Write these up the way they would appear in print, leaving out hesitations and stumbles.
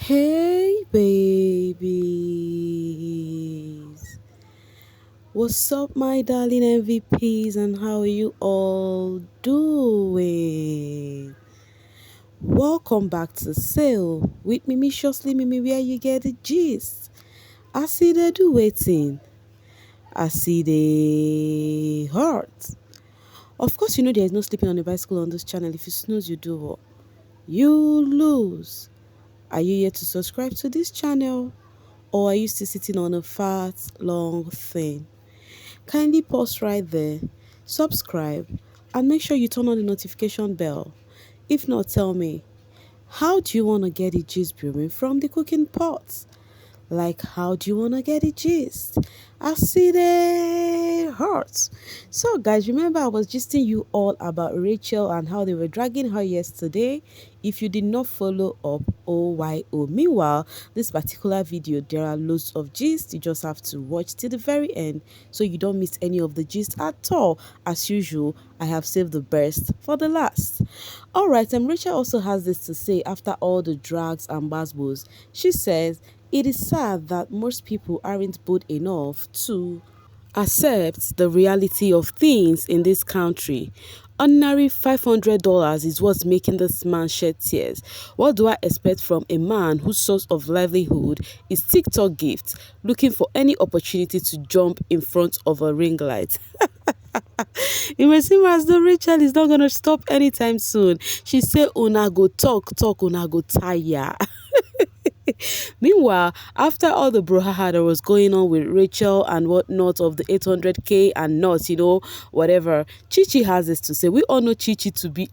Hey babies, what's up my darling MVPs and how are you all doing? Welcome back to Sale with Mimi where you get the gist. I see they do waiting. I see they hurt. Of course you know there is no sleeping on a bicycle on this channel. If you snooze you do what? You lose. Are you yet to subscribe to this channel? Or are you still sitting on a fat, long thing? Kindly pause right there, subscribe, and make sure you turn on the notification bell. If not, tell me, how do you want to get the gist brewing from the cooking pot? Like, how do you want to get the gist? I see the hurts. So, guys, remember I was gisting you all about Rachel and how they were dragging her yesterday. If you did not follow up, OYO. Meanwhile, this particular video, there are loads of gist. You just have to watch till the very end so you don't miss any of the gist at all. As usual, I have saved the best for the last. Alright, Rachel also has this to say after all the drags and basbos. She says, it is sad that most people aren't bold enough to accept the reality of things in this country. Ordinary $500 is what's making this man shed tears. What do I expect from a man whose source of livelihood is TikTok gifts, looking for any opportunity to jump in front of a ring light? It may seem as though Rachel is not going to stop anytime soon. She said, una go talk, una go tire. Meanwhile, after all the brouhaha that was going on with Rachel and whatnot of the 800k and not, whatever, Chichi has this to say. We all know Chichi to be,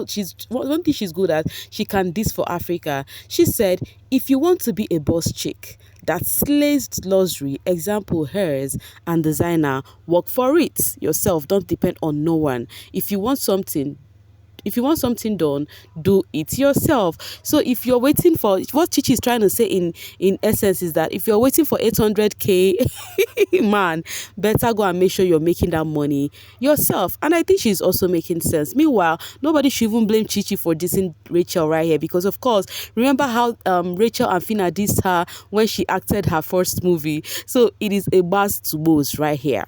she's one thing she's good at. She can this for Africa. She said, if you want to be a boss chick that slays luxury, example hers and designer, work for it yourself. Don't depend on no one. If you want something done, do it yourself. So if you're waiting for what Chichi is trying to say in essence is that if you're waiting for 800k man, better go and make sure you're making that money yourself. And I think she's also making sense. Meanwhile, nobody should even blame Chichi for dissing Rachel right here, because of course, remember how Rachel and Phyna dissed her when she acted her first movie. So it is a buzz to boast right here.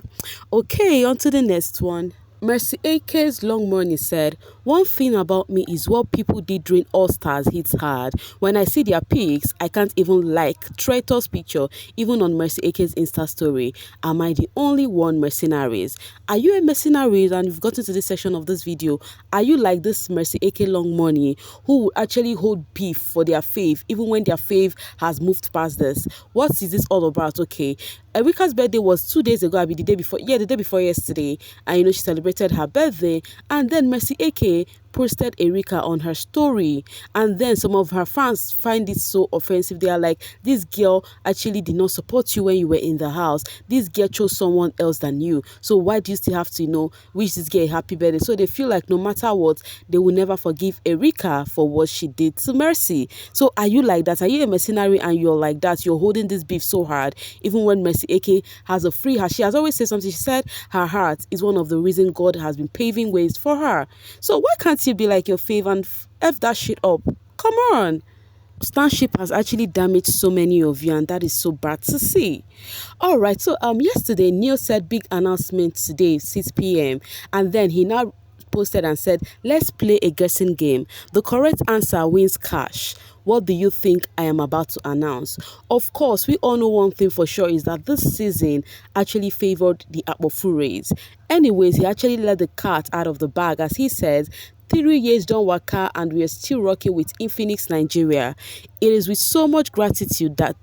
Okay, on to the next one. Mercy Ake's Long Money said, one thing about me is what people did during All Stars hits hard. When I see their pics, I can't even like Traitor's picture, even on Mercy Ake's Insta story. Am I the only one mercenaries? Are you a mercenary and you've gotten to this section of this video? Are you like this Mercy Ake Long Money who would actually hold beef for their fave, even when their fave has moved past this? What is this all about? Okay. Erika's birthday was 2 days ago. I mean, the day before yesterday. And she celebrated her birthday. And then Mercy Ake posted Erika on her story, and then some of her fans find it so offensive. They are like, this girl actually did not support you when you were in the house. This girl chose someone else than you, so why do you still have to wish this girl a happy birthday? So they feel like no matter what, they will never forgive Erika for what she did to Mercy. So are you like that? Are you a mercenary and you're like that? You're holding this beef so hard, even when Mercy Ake has a free heart. She has always said something. She said her heart is one of the reasons God has been paving ways for her. So why can't you be like your fave and F that shit up? Come on. Stanship has actually damaged so many of you, and that is so bad to see. All right, so yesterday Neil said big announcement today 6 p.m. and then he now posted and said, let's play a guessing game. The correct answer wins cash. What do you think I am about to announce? Of course, we all know one thing for sure is that this season actually favored the Akpofures. Anyways, he actually let the cat out of the bag, as he says, 3 years don't work out and we are still rocking with Infinix Nigeria. It is with so much gratitude that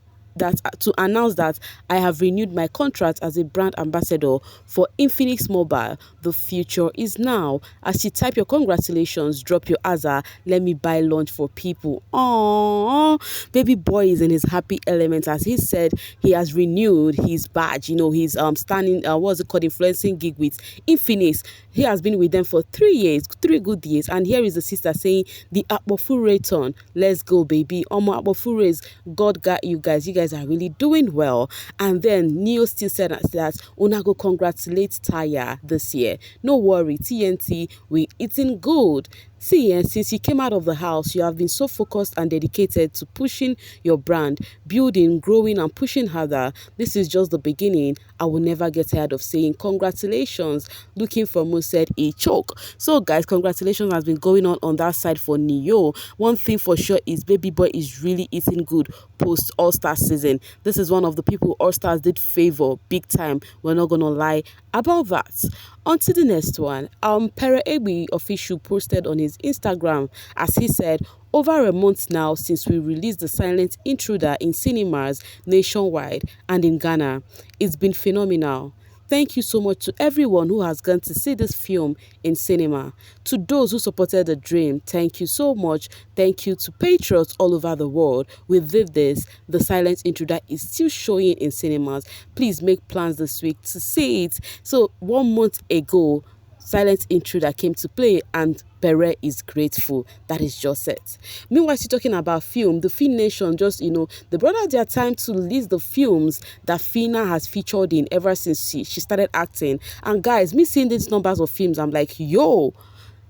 to announce that I have renewed my contract as a brand ambassador for Infinix Mobile. The future is now. As you type your congratulations, drop your Aza, let me buy lunch for people. Oh, baby boy is in his happy element, as he said he has renewed his badge. He's standing what's it called, influencing gig with Infinix. He has been with them for 3 years, 3 good years, and here is the sister saying the Akpofure turn. Let's go, baby. Omo Akpofures, God got you guys. You guys are really doing well. And then Neo still said that una go congratulate Taya this year. No worry, TNT, we eating good. See, since you came out of the house, you have been so focused and dedicated to pushing your brand, building, growing, and pushing harder. This is just the beginning. I will never get tired of saying congratulations. Looking for Mo said a choke. So, guys, congratulations has been going on that side for Neo. One thing for sure is Baby Boy is really eating good post All Star season. This is one of the people All Stars did favor big time. We're not gonna lie about that. On to the next one. Pere Ebi official posted on his Instagram as he said, over a month now since we released The Silent Intruder in cinemas nationwide and in Ghana. It's been phenomenal. Thank you so much to everyone who has gone to see this film in cinema. To those who supported the dream, thank you so much. Thank you to patriots all over the world. We did this. The Silent Intruder is still showing in cinemas. Please make plans this week to see it. So 1 month ago, Silent Intruder came to play and Pere is grateful. That is just it. Meanwhile, still talking about film, the Phynation just, they brought out their time to list the films that Phyna has featured in ever since she started acting. And guys, me seeing these numbers of films, I'm like, yo,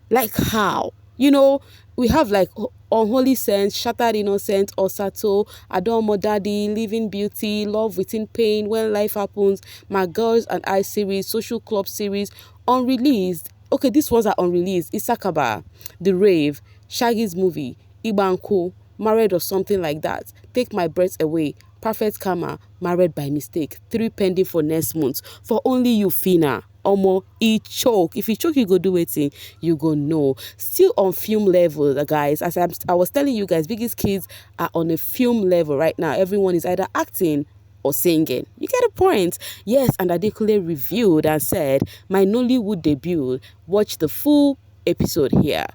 like how? We have like Unholy Sense, Shattered Innocent, Osato, Adomo Daddy, Living Beauty, Love Within Pain, When Life Happens, My Girls and I series, Social Club series, unreleased. Okay, these ones are unreleased. Isakaba, The Rave, Shaggy's Movie, Ibanko, Married or Something Like That, Take My Breath Away, Perfect Karma, Married by Mistake, 3 pending for next month. For only you, Phyna. Omo, e choke. If you choke, you go do it. You go know. Still on film level, guys. As I was telling you guys, biggest kids are on a film level right now. Everyone is either acting or singing. You get a point. Yes, and Adekunle reviewed and said, my Nollywood debut. Watch the full episode here.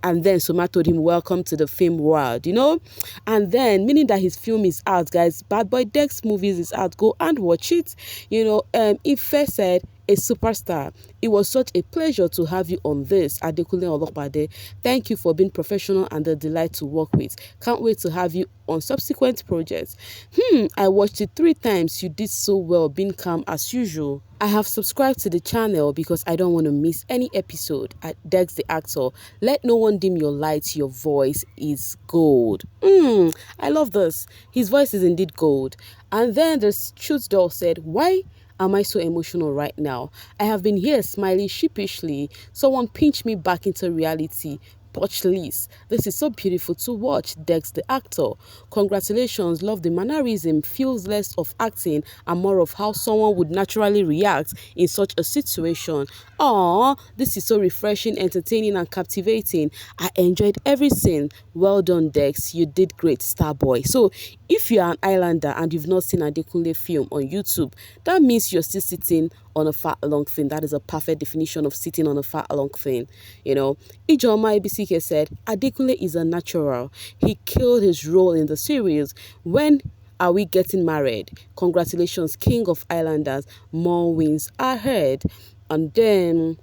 And then Soma told him, welcome to the film world, And then, meaning that his film is out, guys. Bad Boy Dex movies is out. Go and watch it. Ife said, a superstar. It was such a pleasure to have you on this, Adekunle Olopade. Thank you for being professional and a delight to work with. Can't wait to have you on subsequent projects. I watched it 3 times. You did so well, being calm as usual. I have subscribed to the channel because I don't want to miss any episode. At Dex the actor, let no one dim your light. Your voice is gold. I love this. His voice is indeed gold. And then the Truth Doll said, why am I so emotional right now? I have been here smiling sheepishly. Someone pinched me back into reality. Watch Liz. This is so beautiful to watch. Dex the actor. Congratulations. Love the mannerism. Feels less of acting and more of how someone would naturally react in such a situation. Aww, this is so refreshing, entertaining and captivating. I enjoyed every scene. Well done, Dex. You did great, Starboy. So if you are an islander and you've not seen Adekunle film on YouTube, that means you're still sitting on a fat long thing. That is a perfect definition of sitting on a fat long thing. Ijoma ABCK said, Adekunle is a natural. He killed his role in the series. When are we getting married? Congratulations, King of Islanders. More wins ahead. And then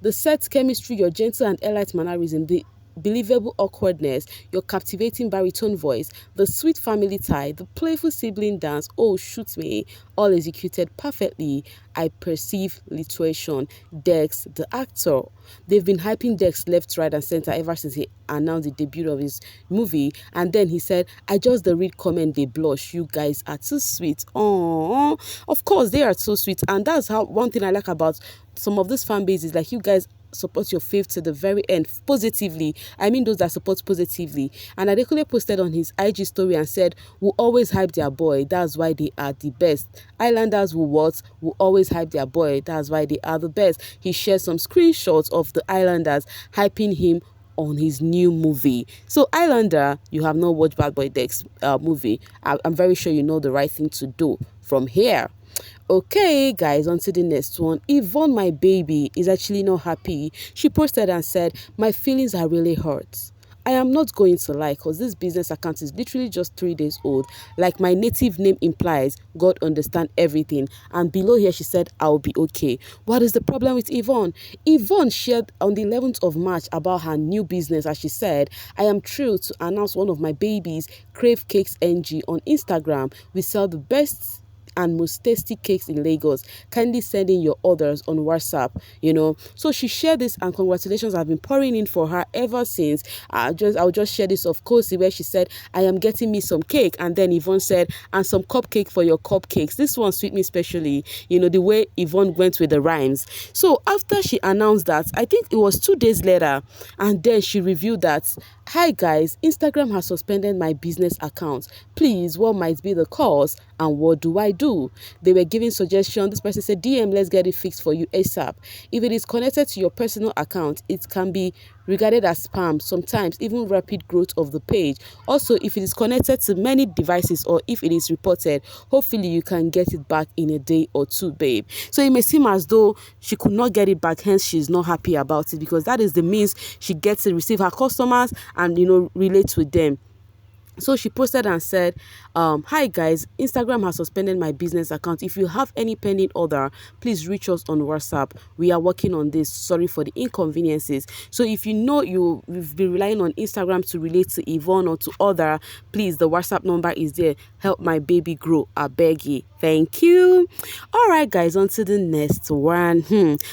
the set chemistry, your gentle and elite mannerism, the believable awkwardness, your captivating baritone voice, the sweet family tie, the playful sibling dance, oh shoot me, all executed perfectly. I perceive lituation. Dex, the actor. They've been hyping Dex left, right, and center ever since he announced the debut of his movie. And then he said, I just the read comment, they blush. You guys are too sweet. Oh, of course they are too sweet. And that's how one thing I like about some of this fan base is like you guys support your faith to the very end positively. I mean those that support positively. And Adekunle posted on his IG story and said, we'll always hype their boy. That's why they are the best. Islanders will always hype their boy. That's why they are the best. He shared some screenshots of the Islanders hyping him on his new movie. So Islander, you have not watched Bad Boy Dex movie. I'm very sure you know the right thing to do from here. Okay, guys, on to the next one. Yvonne, my baby, is actually not happy. She posted and said, my feelings are really hurt. I am not going to lie because this business account is literally just 3 days old. Like my native name implies, God understand everything. And below here, she said, I'll be okay. What is the problem with Yvonne? Yvonne shared on the 11th of March about her new business. As she said, I am thrilled to announce one of my babies, Crave Cakes NG, on Instagram. We sell the best and most tasty cakes in Lagos. Kindly send in your orders on WhatsApp, So she shared this, and congratulations have been pouring in for her ever since. I'll just share this of course where she said, I am getting me some cake. And then Yvonne said, and some cupcake for your cupcakes. This one sweet me especially, the way Yvonne went with the rhymes. So after she announced that, I think it was 2 days later, and then she revealed that, hi guys, Instagram has suspended my business account. Please, what might be the cause and what do I do? They were giving suggestions. This person said, DM, let's get it fixed for you ASAP. If it is connected to your personal account, it can be regarded as spam, sometimes even rapid growth of the page. Also, if it is connected to many devices or if it is reported, hopefully you can get it back in a day or two, babe. So it may seem as though she could not get it back, hence she's not happy about it, because that is the means she gets to receive her customers and relate with them. So she posted and said, hi guys, Instagram has suspended my business account. If you have any pending order, please reach us on WhatsApp. We are working on this. Sorry for the inconveniences. So if you've been relying on Instagram to relate to Yvonne or to other, please, the WhatsApp number is there. Help my baby grow. I beg you. Thank you. All right, guys, on to the next one.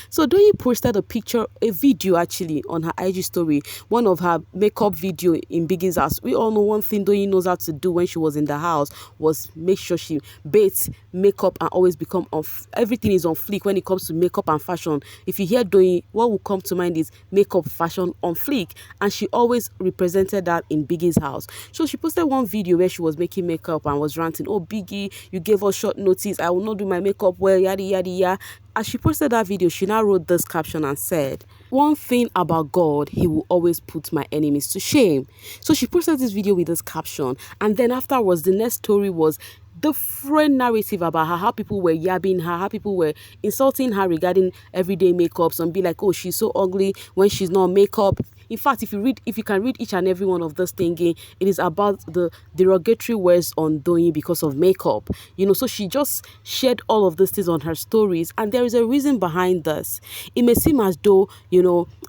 So Doyin posted a video actually on her IG story, one of her makeup video in Biggie's house. We all know one thing Doyin knows how to do when she was in the house was make sure she baits makeup and always become everything is on fleek when it comes to makeup and fashion. If you hear Doyin, what will come to mind is makeup, fashion on fleek, and she always represented that in Biggie's house. So she posted one video where she was making makeup and was ranting, oh Biggie, you gave us short notice, I will not do my makeup well, yada yada yada. As she posted that video, she now wrote this caption and said, one thing about God, he will always put my enemies to shame. So she posted this video with this caption, and then afterwards the next story was different narrative about her, how people were yabbing her, how people were insulting her regarding everyday makeups, and be like, oh, she's so ugly when she's not makeup. In fact, if you can read each and every one of this thingy, it is about the derogatory words on Doyin because of makeup. So she just shared all of these things on her stories, and there is a reason behind this. It may seem as though,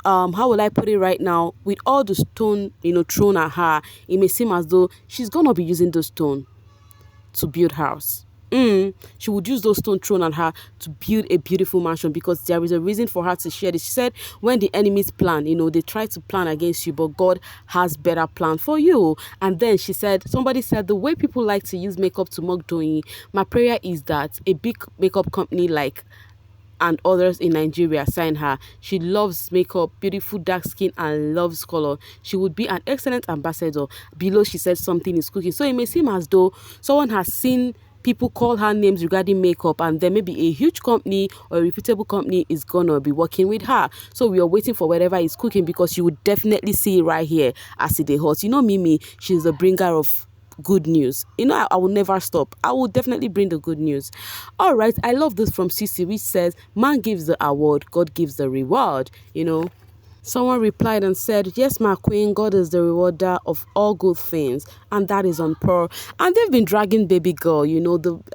how will I put it right now? With all the stone, thrown at her, it may seem as though she's gonna be using the stone to build house. She would use those stones thrown at her to build a beautiful mansion, because there is a reason for her to share this. She said, when the enemies plan, they try to plan against you, but God has better plan for you. And then she said, somebody said, the way people like to use makeup to mock Doyin, my prayer is that a big makeup company like and others in Nigeria sign her. She loves makeup, beautiful dark skin, and loves color. She would be an excellent ambassador. Below, she said something is cooking. So it may seem as though someone has seen people call her names regarding makeup, and then maybe a huge company or a reputable company is gonna be working with her. So we are waiting for whatever is cooking, because you would definitely see it right here as it is hot. Mimi, she's the bringer of good news. I will never stop. I will definitely bring the good news. All right, I love this from Sisi, which says, man gives the award, God gives the reward. Someone replied and said, yes, my queen, God is the rewarder of all good things, and that is on par. And they've been dragging baby girl,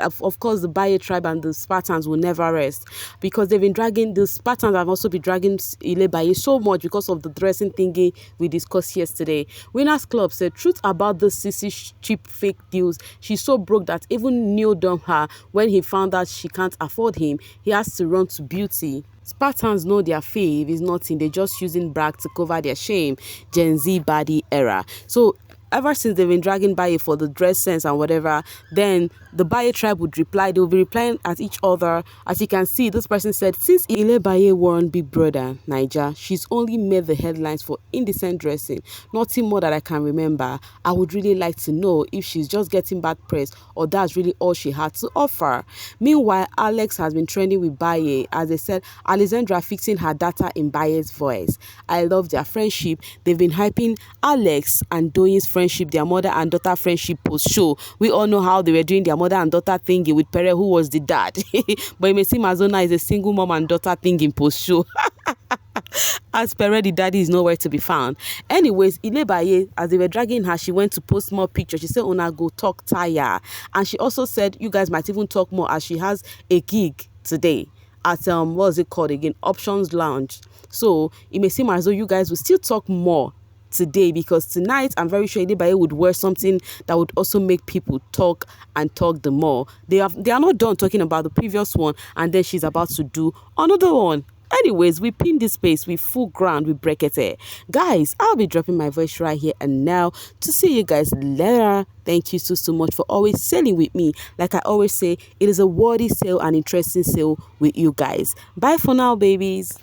of course, the Baye tribe and the Spartans will never rest, because they've been dragging, the Spartans have also been dragging Ilebaye so much because of the dressing thingy we discussed yesterday. Winners Club said, truth about the Sisi cheap fake deals, she's so broke that even Neil dumped her when he found out she can't afford him. He has to run to beauty. Spartans know their fave is nothing. They're just using brag to cover their shame. Gen Z body era. So ever since they've been dragging Baye for the dress sense and whatever, then the Baye tribe would reply. They'll be replying at each other. As you can see, this person said, since Ilebaye won Big Brother Naija, she's only made the headlines for indecent dressing. Nothing more that I can remember. I would really like to know if she's just getting bad press or that's really all she had to offer. Meanwhile, Alex has been trending with Baye. As they said, Alexandra fixing her data in Baye's voice. I love their friendship. They've been hyping Alex and Doyin's friendship, their mother and daughter friendship post show. We all know how they were doing their mother and daughter thingy with Pere, who was the dad. But it may seem as though now is a single mom and daughter thing in post show. As Pere, the daddy is nowhere to be found. Anyways, Ilebaye, as they were dragging her, she went to post more pictures. She said, Una go talk tire. And she also said, you guys might even talk more, as she has a gig today at what is it called again, Options Lounge. So it may seem as though you guys will still talk more today, because tonight I'm very sure Ilebaye would wear something that would also make people talk and talk the more. They are not done talking about the previous one, and then she's about to do another one. Anyways, we pin this space, we full ground, we break it. Guys, I'll be dropping my voice right here and now to see you guys later. Thank you so much for always sailing with me. Like I always say, it is a worthy sail and interesting sail with you guys. Bye for now, babies.